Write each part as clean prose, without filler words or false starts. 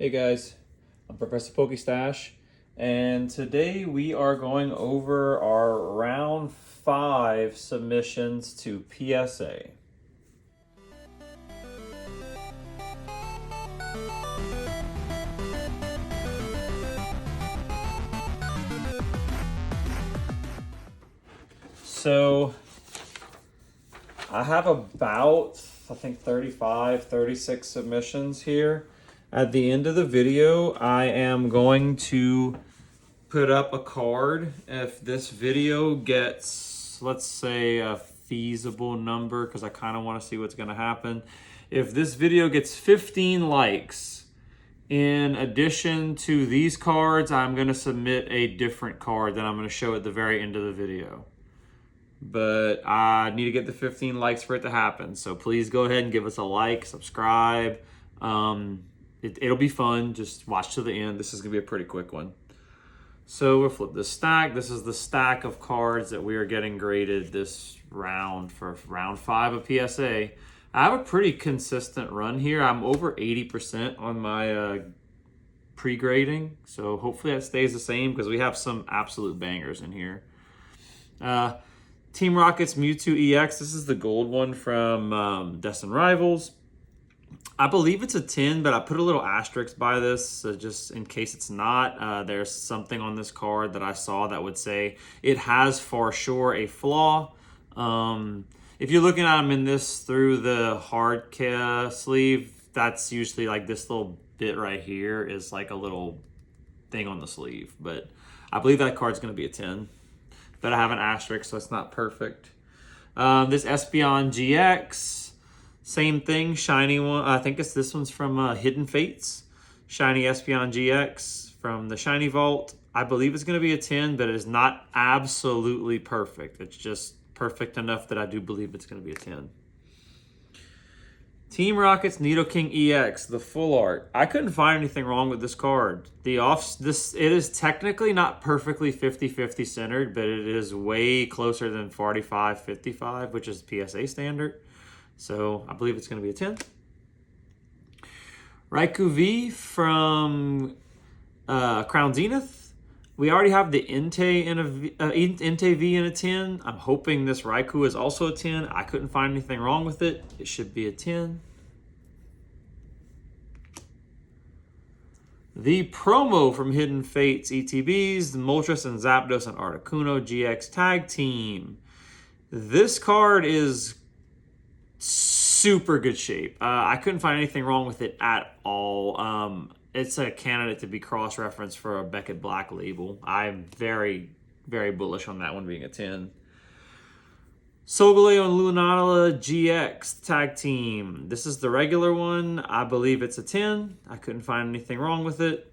Hey guys, I'm Professor Pokestash, and today we are going over our round 5 submissions to PSA. So I have about, I think 35, 36 submissions here. At the end of the video, I am going to put up a card. If this video gets, let's say, a feasible number, because I kind of want to see what's going to happen. If this video gets 15 likes, in addition to these cards, I'm going to submit a different card that I'm going to show at the very end of the video. But I need to get the 15 likes for it to happen. So please go ahead and give us a like, subscribe. It'll be fun. Just watch to the end. This is going to be a pretty quick one. So we'll flip this stack. This is the stack of cards that we are getting graded this round for round 5 of PSA. I have a pretty consistent run here. I'm over 80% on my pre-grading. So hopefully that stays the same because we have some absolute bangers in here. Team Rocket's Mewtwo EX. This is the gold one from Destined Rivals. I believe it's a 10, but I put a little asterisk by this just in case it's not. There's something on this card that I saw that would say it has for sure a flaw. If you're looking at them in this through the hard sleeve, that's usually like this little bit right here is like a little thing on the sleeve. But I believe that card's going to be a 10. But I have an asterisk, so it's not perfect. This Espeon GX. Same thing, shiny one. I think this one's from Hidden Fates. Shiny Espeon GX from the Shiny Vault. I believe it's going to be a 10, but it is not absolutely perfect. It's just perfect enough that I do believe it's going to be a 10. Team Rocket's Nidoking EX, the full art. I couldn't find anything wrong with this card. It is technically not perfectly 50-50 centered, but it is way closer than 45-55, which is PSA standard. So I believe it's going to be a 10. Raikou V from Crown Zenith. We already have the Entei V in a 10. I'm hoping this Raikou is also a 10. I couldn't find anything wrong with it. It should be a 10. The promo from Hidden Fates ETBs, the Moltres and Zapdos and Articuno GX Tag Team. This card is super good shape. I couldn't find anything wrong with it at all. It's a candidate to be cross-referenced for a Beckett Black label. I'm very, very bullish on that one being a 10. Solgaleo and Lunala GX Tag Team. This is the regular one. I believe it's a 10. I couldn't find anything wrong with it.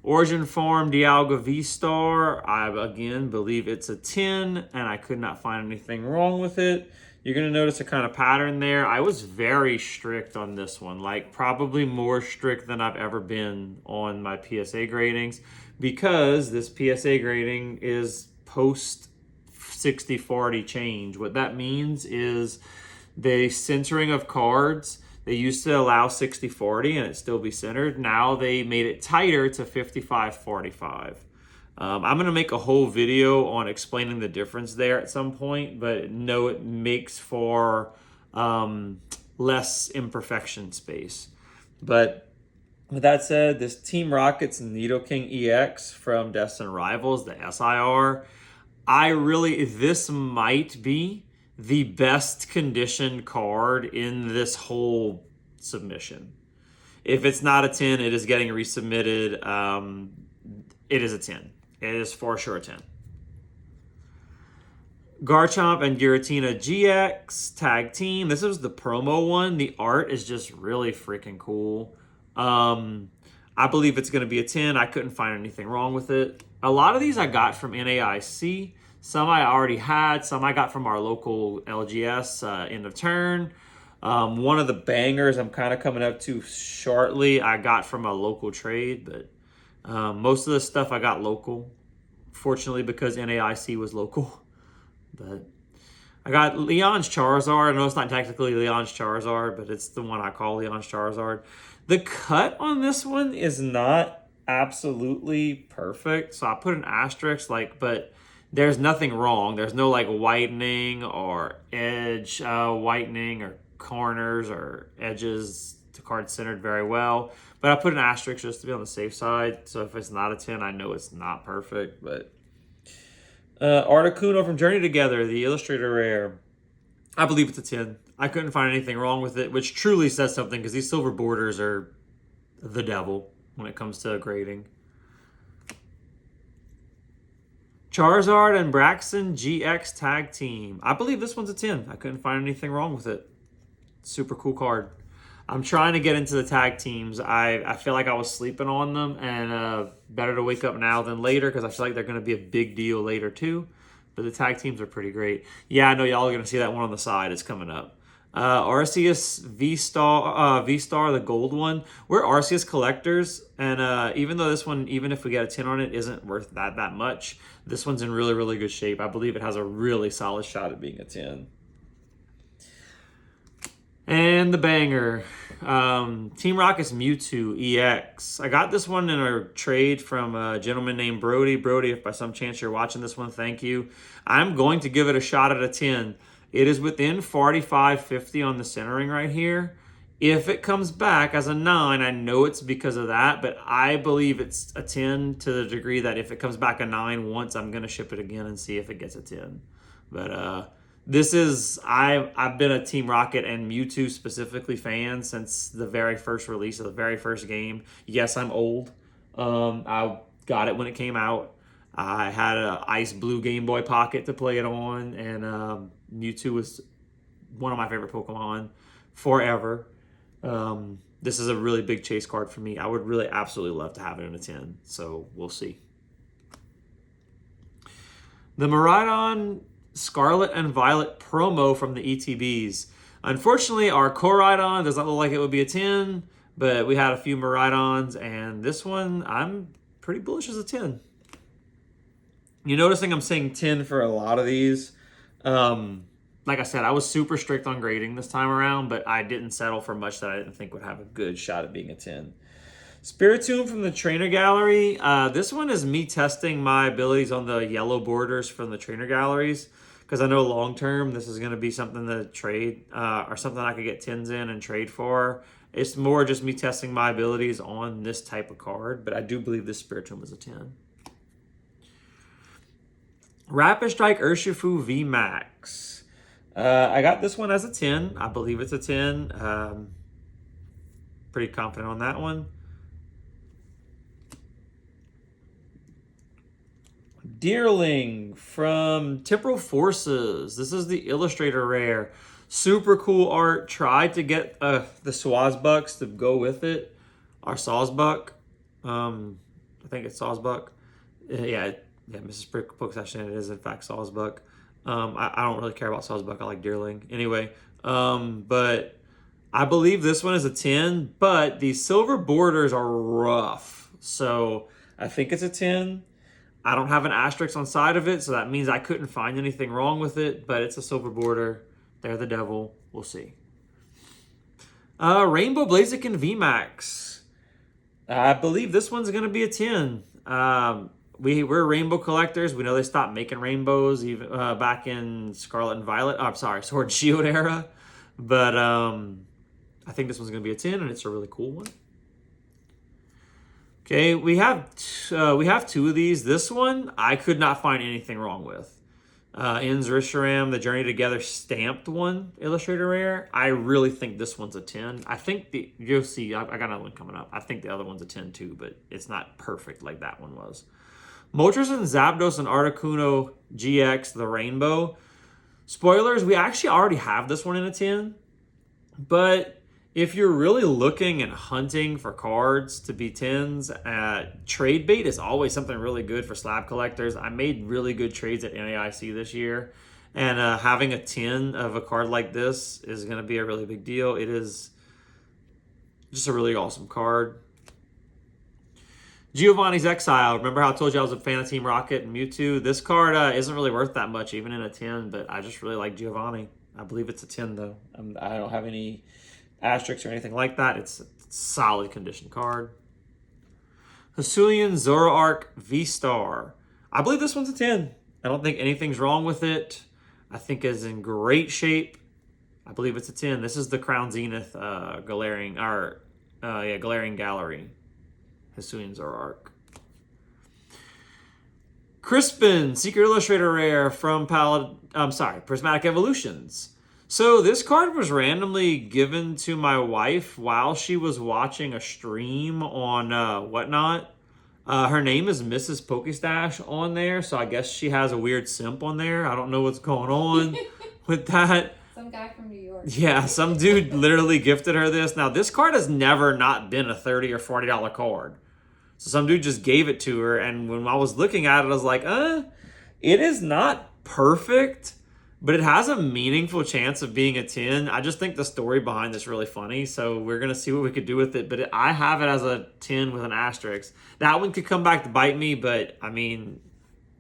Origin Farm Dialga V-Star. I, again, believe it's a 10, and I could not find anything wrong with it. You're going to notice a kind of pattern there. I was very strict on this one, like probably more strict than I've ever been on my PSA gradings, because this PSA grading is post 60-40 change. What that means is the centering of cards. They used to allow 60-40 and it still be centered. Now they made it tighter to 55-45. I'm going to make a whole video on explaining the difference there at some point, but no, it makes for less imperfection space. But with that said, this Team Rocket's Nidoking EX from Destined Rivals, the SIR, this might be the best conditioned card in this whole submission. If it's not a 10, it is getting resubmitted. It is a 10. It is for sure a 10. Garchomp and Giratina GX Tag Team. This is the promo one. The art is just really freaking cool. I believe it's going to be a 10. I couldn't find anything wrong with it. A lot of these I got from NAIC. Some I already had. Some I got from our local LGS end of turn. One of the bangers I'm kind of coming up to shortly I got from a local trade, but most of the stuff I got local, fortunately, because NAIC was local. But I got Leon's Charizard. I know it's not technically Leon's Charizard, but it's the one I call Leon's Charizard. The cut on this one is not absolutely perfect, so I put an asterisk, but there's nothing wrong. There's no like whitening or edge whitening or corners or edges. The card centered very well, but I put an asterisk just to be on the safe side. So if it's not a 10, I know it's not perfect. But Articuno from Journey Together, the Illustrator Rare, I believe it's a 10. I couldn't find anything wrong with it, which truly says something because these silver borders are the devil when it comes to grading. Charizard and Braxton GX Tag Team. I believe this one's a 10. I couldn't find anything wrong with it. Super cool card. I'm trying to get into the tag teams. I feel like I was sleeping on them, and better to wake up now than later because I feel like they're going to be a big deal later too. But the tag teams are pretty great. Yeah, I know y'all are going to see that one on the side. It's coming up. Arceus V-Star, the gold one. We're Arceus collectors, and even though this one, even if we get a 10 on it, isn't worth that much, this one's in really, really good shape. I believe it has a really solid shot at being a 10. And the banger, Team Rocket's Mewtwo EX. I got this one in a trade from a gentleman named Brody. Brody, if by some chance you're watching this one, thank you. I'm going to give it a shot at a 10. It is within 45-50 on the centering right here. If it comes back as a 9, I know it's because of that, but I believe it's a 10 to the degree that if it comes back a 9 once, I'm going to ship it again and see if it gets a 10. But this is, I've been a Team Rocket and Mewtwo specifically fan since the very first release of the very first game. Yes, I'm old. I got it when it came out. I had an ice blue Game Boy Pocket to play it on, and Mewtwo was one of my favorite Pokemon forever. This is a really big chase card for me. I would really absolutely love to have it in a 10, so we'll see. The Miraidon Scarlet and Violet promo from the ETBs. Unfortunately, our Koraidon does not look like it would be a 10, but we had a few Miraidons, and this one I'm pretty bullish as a 10. You're noticing I'm saying 10 for a lot of these. Like I said, I was super strict on grading this time around, but I didn't settle for much that I didn't think would have a good shot at being a 10. Spiritomb from the Trainer Gallery. This one is me testing my abilities on the yellow borders from the Trainer Galleries, because I know long term this is going to be something to trade or something I could get 10s in and trade for. It's more just me testing my abilities on this type of card, but I do believe this Spiritomb is a 10. Rapid Strike Urshifu VMAX. I got this one as a 10. I believe it's a 10. Pretty confident on that one. Deerling from Temporal Forces. This is the Illustrator Rare. Super cool art. Tried to get the Swazbucks to go with it. Our Sawsbuck. I think it's Sawsbuck. Yeah, Mrs. Pokestation, it is in fact Sawsbuck. I don't really care about Sawsbuck. I like Deerling. Anyway, but I believe this one is a 10, but the silver borders are rough. So I think it's a 10. I don't have an asterisk on side of it, so that means I couldn't find anything wrong with it, but it's a silver border. They're the devil. We'll see. Rainbow Blaziken VMAX. I believe this one's going to be a 10. We're rainbow collectors. We know they stopped making rainbows even back in Scarlet and Violet. Oh, I'm sorry, Sword and Shield era. But I think this one's going to be a 10, and it's a really cool one. Okay, we have two of these. This one I could not find anything wrong with. In's Risharam, the Journey Together stamped one, Illustrator Rare. I really think this one's a 10. I think you'll see, I got another one coming up. I think the other one's a 10 too, but it's not perfect like that one was. Moltres and Zapdos and Articuno GX, the Rainbow. Spoilers, we actually already have this one in a 10, but if you're really looking and hunting for cards to be 10s, trade bait is always something really good for slab collectors. I made really good trades at NAIC this year, and having a 10 of a card like this is going to be a really big deal. It is just a really awesome card. Giovanni's Exile. Remember how I told you I was a fan of Team Rocket and Mewtwo? This card isn't really worth that much, even in a 10, but I just really like Giovanni. I believe it's a 10, though. I don't have any asterisks or anything like that. It's a solid condition card. Hisuian Zoroark V-Star. I believe this one's a 10. I don't think anything's wrong with it. I think it's in great shape. I believe it's a 10. This is the Crown Zenith Galarian Gallery. Hisuian Zoroark. Crispin, Secret Illustrator Rare from Prismatic Evolutions. So this card was randomly given to my wife while she was watching a stream on Whatnot. Her name is Mrs. Pokestash on there, so I guess she has a weird simp on there. I don't know what's going on with that. Some guy from New York. Yeah, some dude literally gifted her this. Now, this card has never not been a $30 or $40 card. So some dude just gave it to her, and when I was looking at it, I was like, it is not perfect, but it has a meaningful chance of being a 10. I just think the story behind this is really funny, so we're going to see what we could do with it. But I have it as a 10 with an asterisk. That one could come back to bite me, but, I mean,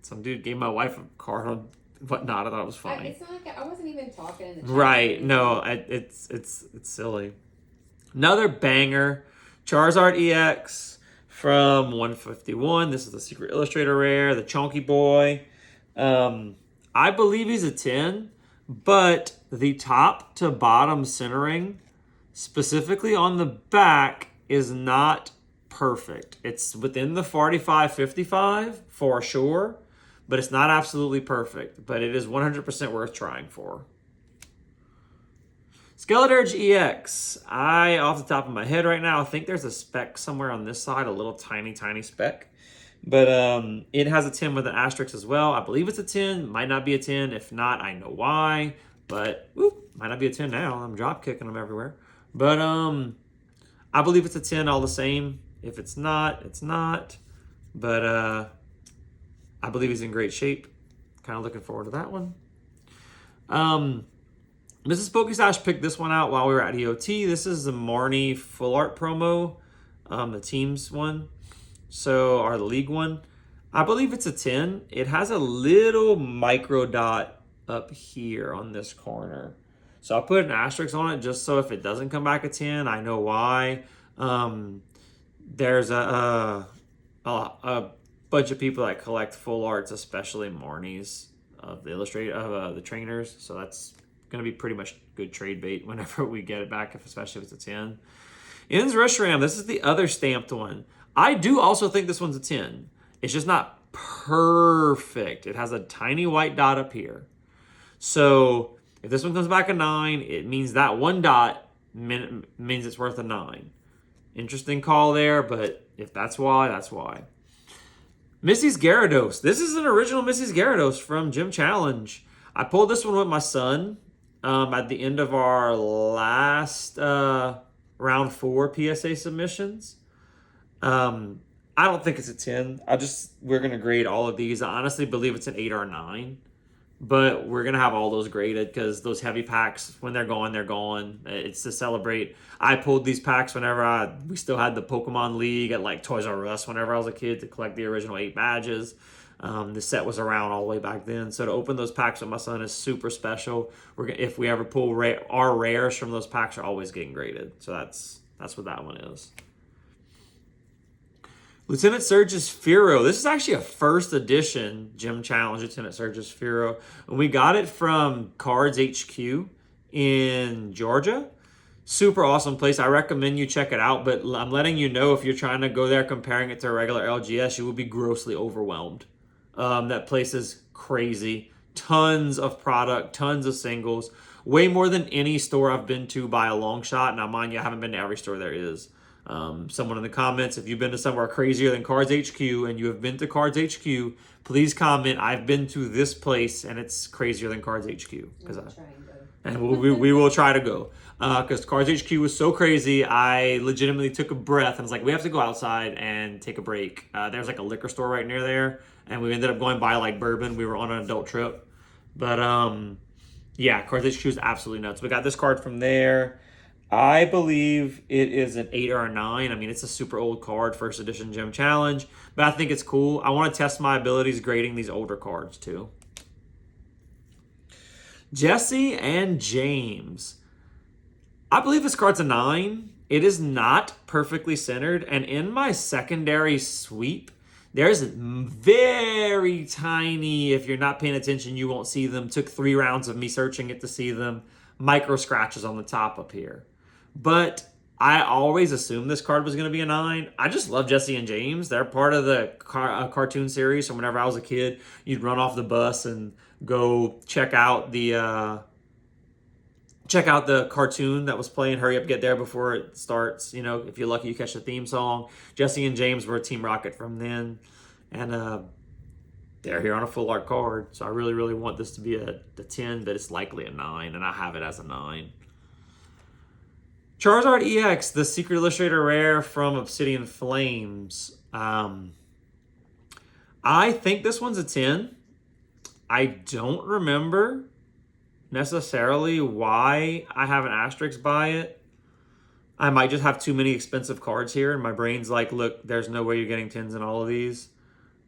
some dude gave my wife a card on Whatnot. I thought it was funny. It's not like I wasn't even talking in the chat. Right. No, it's silly. Another banger. Charizard EX from 151. This is the Secret Illustrator Rare, the Chonky Boy. I believe he's a 10, but the top to bottom centering, specifically on the back, is not perfect. It's within the 45-55 for sure, but it's not absolutely perfect. But it is 100% worth trying for. Skeledirge EX. Off the top of my head right now, I think there's a speck somewhere on this side, a little tiny speck. But it has a 10 with an asterisk as well. I believe it's a 10. Might not be a 10. If not, I know why. But, might not be a 10 now. I'm drop kicking them everywhere. But I believe it's a 10 all the same. If it's not, it's not. But I believe he's in great shape. Kind of looking forward to that one. Mrs. Pokestash picked this one out while we were at EOT. This is the Marnie Full Art promo, the teams one. Or the league one. I believe it's a 10. It has a little micro dot up here on this corner. So I'll put an asterisk on it just so if it doesn't come back a 10, I know why. There's a bunch of people that collect full arts, especially Marnie's of the the trainers. So that's going to be pretty much good trade bait whenever we get it back, especially if it's a 10. Ins Reshiram, this is the other stamped one. I do also think this one's a 10. It's just not perfect. It has a tiny white dot up here. So if this one comes back a 9, it means that one dot means it's worth a 9. Interesting call there, but if that's why, that's why. Missy's Gyarados. This is an original Missy's Gyarados from Gym Challenge. I pulled this one with my son at the end of our last round 4 PSA submissions. I don't think it's a 10. We're going to grade all of these. I honestly believe it's an 8 or a 9. But we're going to have all those graded because those heavy packs, when they're gone, they're gone. It's to celebrate. I pulled these packs whenever we still had the Pokemon League at like Toys R Us whenever I was a kid to collect the original 8 badges. The set was around all the way back then. So to open those packs with my son is super special. If we ever pull our rares from those packs, are always getting graded. So that's what that one is. Lieutenant Surge's Firo. This is actually a first edition Gym Challenge Lieutenant Surge's Firo. And we got it from Cards HQ in Georgia. Super awesome place. I recommend you check it out. But I'm letting you know if you're trying to go there comparing it to a regular LGS, you will be grossly overwhelmed. That place is crazy. Tons of product, tons of singles. Way more than any store I've been to by a long shot. Now, mind you, I haven't been to every store there is. Someone in the comments, if you've been to somewhere crazier than Cards HQ and you have been to Cards HQ, please comment, I've been to this place and it's crazier than Cards HQ. And we will try to go. Because Cards HQ was so crazy, I legitimately took a breath and was like, we have to go outside and take a break. There's like a liquor store right near there. And we ended up going by like bourbon. We were on an adult trip. But yeah, Cards HQ is absolutely nuts. We got this card from there. I believe it is an 8 or a 9. I mean, it's a super old card, first edition Gem Challenge, but I think it's cool. I want to test my abilities grading these older cards too. Jesse and James. I believe this card's a 9. It is not perfectly centered, and in my secondary sweep, there's very tiny, if you're not paying attention, you won't see them. Took 3 rounds of me searching it to see them. Micro scratches on the top up here. But I always assumed this card was going to be a 9. I just love Jesse and James. They're part of the cartoon series. So whenever I was a kid, you'd run off the bus and go check out the cartoon that was playing. Hurry up, get there before it starts. You know, if you're lucky, you catch the theme song. Jesse and James were Team Rocket from then. And they're here on a full art card. So I really, really want this to be a 10, but it's likely a 9, and I have it as a 9. Charizard EX, the Secret Illustrator Rare from Obsidian Flames. I think this one's a 10. I don't remember necessarily why I have an asterisk by it. I might just have too many expensive cards here, and my brain's like, look, there's no way you're getting 10s in all of these.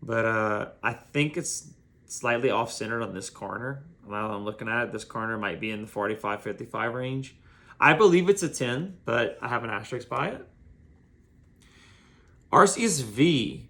But I think it's slightly off-centered on this corner. Now that I'm looking at it, this corner might be in the 45-55 range. I believe it's a 10, but I have an asterisk by it. Arceus V.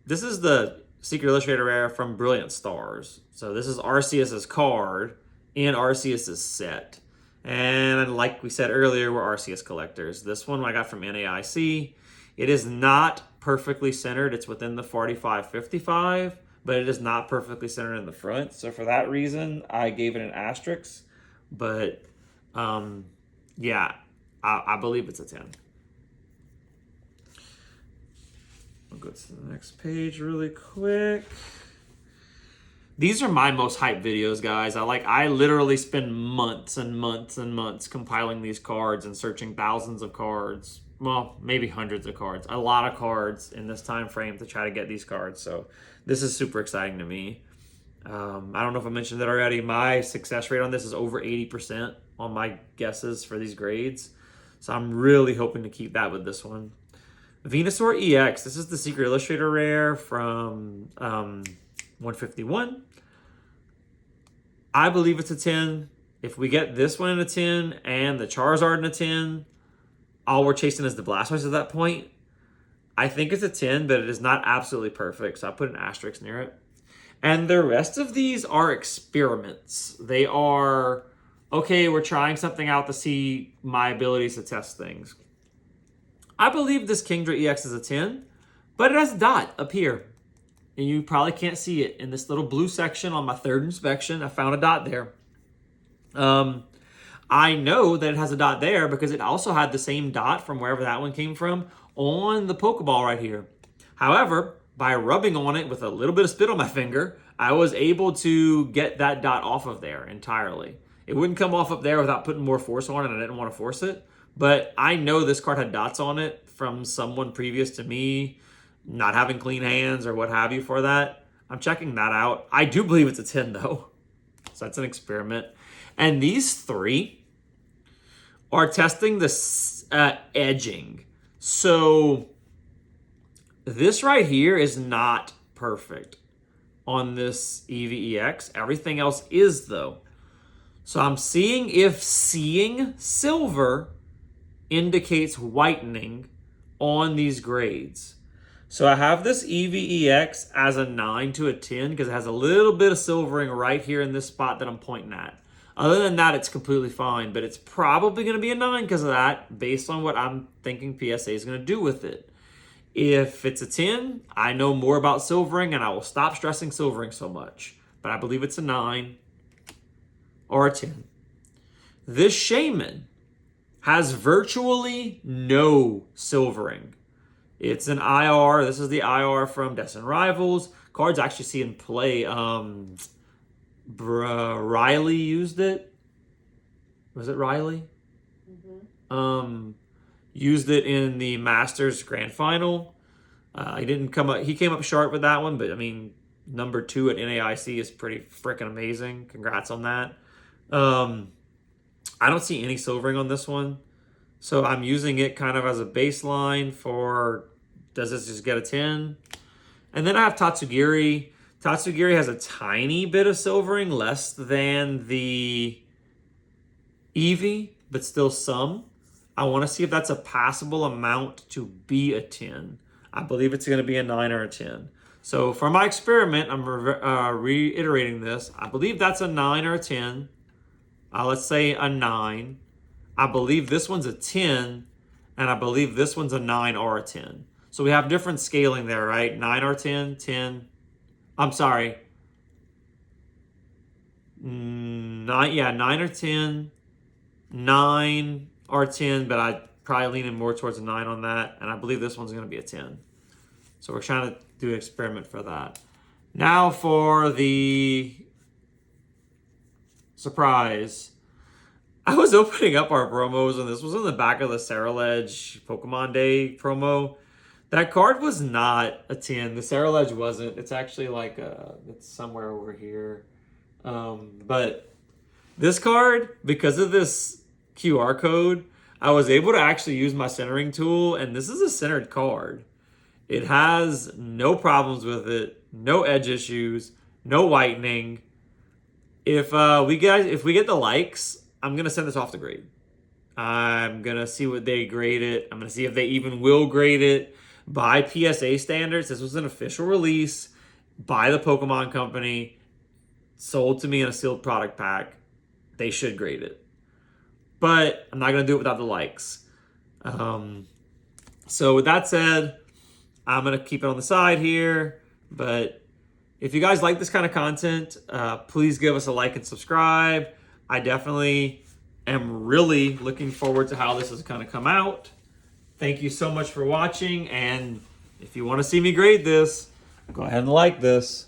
This is the Secret Illustrator Rare from Brilliant Stars. So this is Arceus's card in Arceus's set. And like we said earlier, we're Arceus collectors. This one I got from NAIC. It is not perfectly centered. It's within the 45-55, but it is not perfectly centered in the front. So for that reason, I gave it an asterisk. But yeah, I believe it's a 10. I'll go to the next page really quick. These are my most hyped videos, guys. I literally spend months and months and months compiling these cards and searching thousands of cards. Well, maybe hundreds of cards. A lot of cards in this time frame to try to get these cards. So this is super exciting to me. I don't know if I mentioned that already. My success rate on this is over 80% on my guesses for these grades. So I'm really hoping to keep that with this one. Venusaur EX. This is the Secret Illustrator Rare from 151. I believe it's a 10. If we get this one in a 10 and the Charizard in a 10, all we're chasing is the Blastoise at that point. I think it's a 10, but it is not absolutely perfect. So I put an asterisk near it. And the rest of these are experiments. They are, okay, we're trying something out to see my abilities to test things. I believe this Kingdra EX is a 10, but it has a dot up here. And you probably can't see it in this little blue section on my third inspection. I found a dot there. I know that it has a dot there because it also had the same dot from wherever that one came from on the Pokeball right here. However, by rubbing on it with a little bit of spit on my finger, I was able to get that dot off of there entirely. It wouldn't come off up there without putting more force on it, and I didn't want to force it. But I know this card had dots on it from someone previous to me not having clean hands or what have you for that. I'm checking that out. I do believe it's a 10 though. So that's an experiment. And these three are testing this edging. So this right here is not perfect on this EVEX. Everything else is though. So I'm seeing if seeing silver indicates whitening on these grades. So I have this EVEX as a 9 to a 10 because it has a little bit of silvering right here in this spot that I'm pointing at. Other than that, it's completely fine, but it's probably going to be a 9 because of that, based on what I'm thinking PSA is going to do with it. If it's a 10, I know more about silvering and I will stop stressing silvering so much. But I believe it's a 9 or a 10. This Shaman has virtually no silvering. It's an IR. This is the IR from Destin Rivals. Cards I actually see in play. Riley used it. Was it Riley? Mm-hmm. Used it in the Masters Grand Final. He didn't come up. He came up short with that one, but I mean, number 2 at NAIC is pretty freaking amazing. Congrats on that. I don't see any silvering on this one. So I'm using it kind of as a baseline for, does this just get a 10? And then I have Tatsugiri. Tatsugiri has a tiny bit of silvering, less than the Eevee, but still some. I want to see if that's a passable amount to be a 10. I believe it's going to be a 9 or a 10. So for my experiment, I'm reiterating this. I believe that's a 9 or a 10. Let's say a 9. I believe this one's a 10, and I believe this one's a 9 or a 10. So we have different scaling there, right? 9 or 10, 10. I'm sorry. 9 or 10, 9 or 10, but I probably leaning more towards a 9 on that, and I believe this one's going to be a 10. So we're trying to do an experiment for that. Now for the surprise. I was opening up our promos, and this was in the back of the Ceruledge Pokemon Day promo. That card was not a 10. The Ceruledge wasn't. It's actually like it's somewhere over here. But this card, because of this QR code, I was able to actually use my centering tool, and this is a centered card. It has no problems with it, no edge issues, no whitening. If we get the likes, I'm going to send this off to grade. I'm going to see what they grade it. I'm going to see if they even will grade it by PSA standards. This was an official release by the Pokemon Company, sold to me in a sealed product pack. They should grade it. But I'm not going to do it without the likes. So with that said, I'm going to keep it on the side here. But if you guys like this kind of content, please give us a like and subscribe. I definitely am really looking forward to how this is going to come out. Thank you so much for watching. And if you want to see me grade this, go ahead and like this.